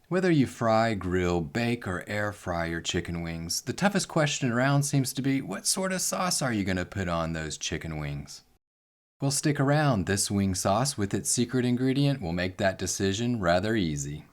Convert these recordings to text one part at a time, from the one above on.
Whether you fry, grill, bake, or air fry your chicken wings, the toughest question around seems to be, what sort of sauce are you going to put on those chicken wings? Well, stick around. This wing sauce with its secret ingredient will make that decision rather easy.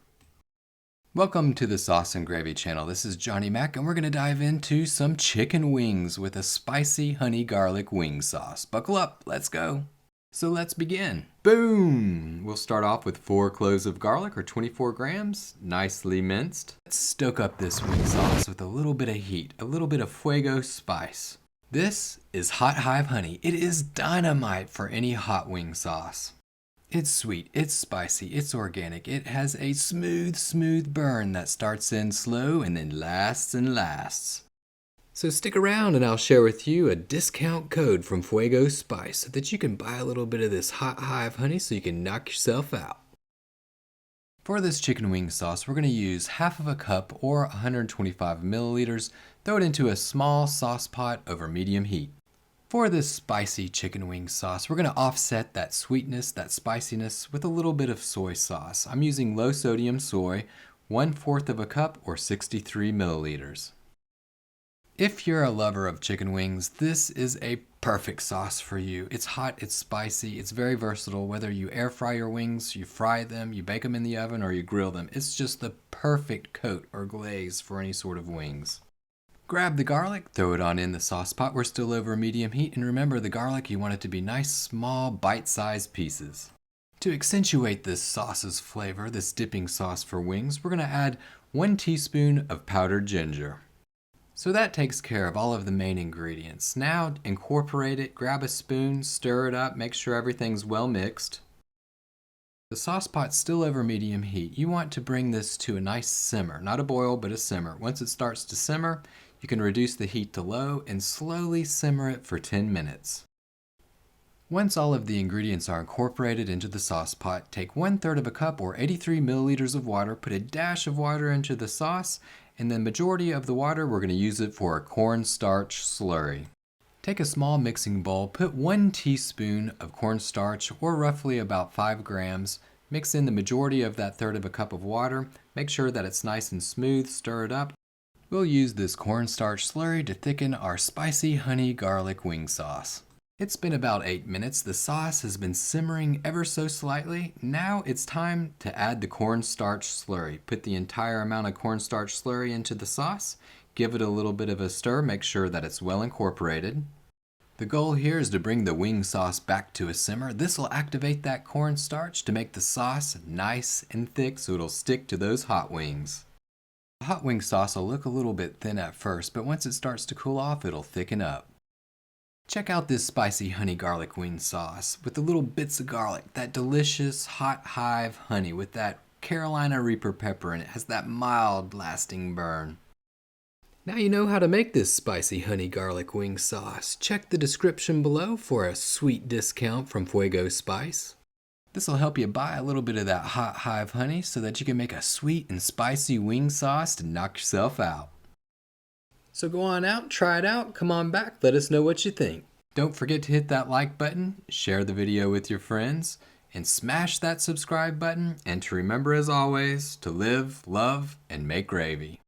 Welcome to the Sauce and Gravy channel. This is Johnny Mac, and we're going to dive into some chicken wings with a spicy honey garlic wing sauce. Buckle up, let's go. So let's begin. Boom! We'll start off with 4 cloves of garlic, or 24 grams, nicely minced. Let's stoke up this wing sauce with a little bit of heat, a little bit of Fuego spice. This is hot Hive honey. It is dynamite for any hot wing sauce. It's sweet, it's spicy, it's organic. It has a smooth burn that starts in slow and then lasts and lasts. So stick around and I'll share with you a discount code from Fuego Spice so that you can buy a little bit of this hot Hive honey so you can knock yourself out. For this chicken wing sauce, we're going to use half of a cup or 125 milliliters. Throw it into a small sauce pot over medium heat. For this spicy chicken wing sauce, we're going to offset that sweetness, that spiciness with a little bit of soy sauce. I'm using low sodium soy, 1/4 of a cup or 63 milliliters. If you're a lover of chicken wings, this is a perfect sauce for you. It's hot, it's spicy, it's very versatile. Whether you air fry your wings, you fry them, you bake them in the oven, or you grill them, it's just the perfect coat or glaze for any sort of wings. Grab the garlic, throw it on in the sauce pot. We're still over medium heat, and remember the garlic, you want it to be nice, small, bite-sized pieces. To accentuate this sauce's flavor, this dipping sauce for wings, we're going to add 1 teaspoon of powdered ginger. So that takes care of all of the main ingredients. Now incorporate it, grab a spoon, stir it up, make sure everything's well mixed. The sauce pot's still over medium heat. You want to bring this to a nice simmer, not a boil, but a simmer. Once it starts to simmer, you can reduce the heat to low and slowly simmer it for 10 minutes. Once all of the ingredients are incorporated into the sauce pot, take 1/3 of a cup or 83 milliliters of water, put a dash of water into the sauce, and the majority of the water we're going to use it for a cornstarch slurry. Take a small mixing bowl, put 1 teaspoon of cornstarch, or roughly about 5 grams, mix in the majority of that 1/3 of a cup of water, make sure that it's nice and smooth, stir it up. We'll use this cornstarch slurry to thicken our spicy honey garlic wing sauce. It's been about 8 minutes. The sauce has been simmering ever so slightly. Now it's time to add the cornstarch slurry. Put the entire amount of cornstarch slurry into the sauce. Give it a little bit of a stir. Make sure that it's well incorporated. The goal here is to bring the wing sauce back to a simmer. This will activate that cornstarch to make the sauce nice and thick so it'll stick to those hot wings. The hot wing sauce will look a little bit thin at first, but once it starts to cool off, it'll thicken up. Check out this spicy honey garlic wing sauce with the little bits of garlic, that delicious hot Hive honey with that Carolina Reaper pepper, and it has that mild lasting burn. Now you know how to make this spicy honey garlic wing sauce. Check the description below for a sweet discount from Fuego Spice. This will help you buy a little bit of that hot Hive honey so that you can make a sweet and spicy wing sauce to knock yourself out. So go on out, try it out, come on back, let us know what you think. Don't forget to hit that like button, share the video with your friends, and smash that subscribe button, and to remember as always, to live, love, and make gravy.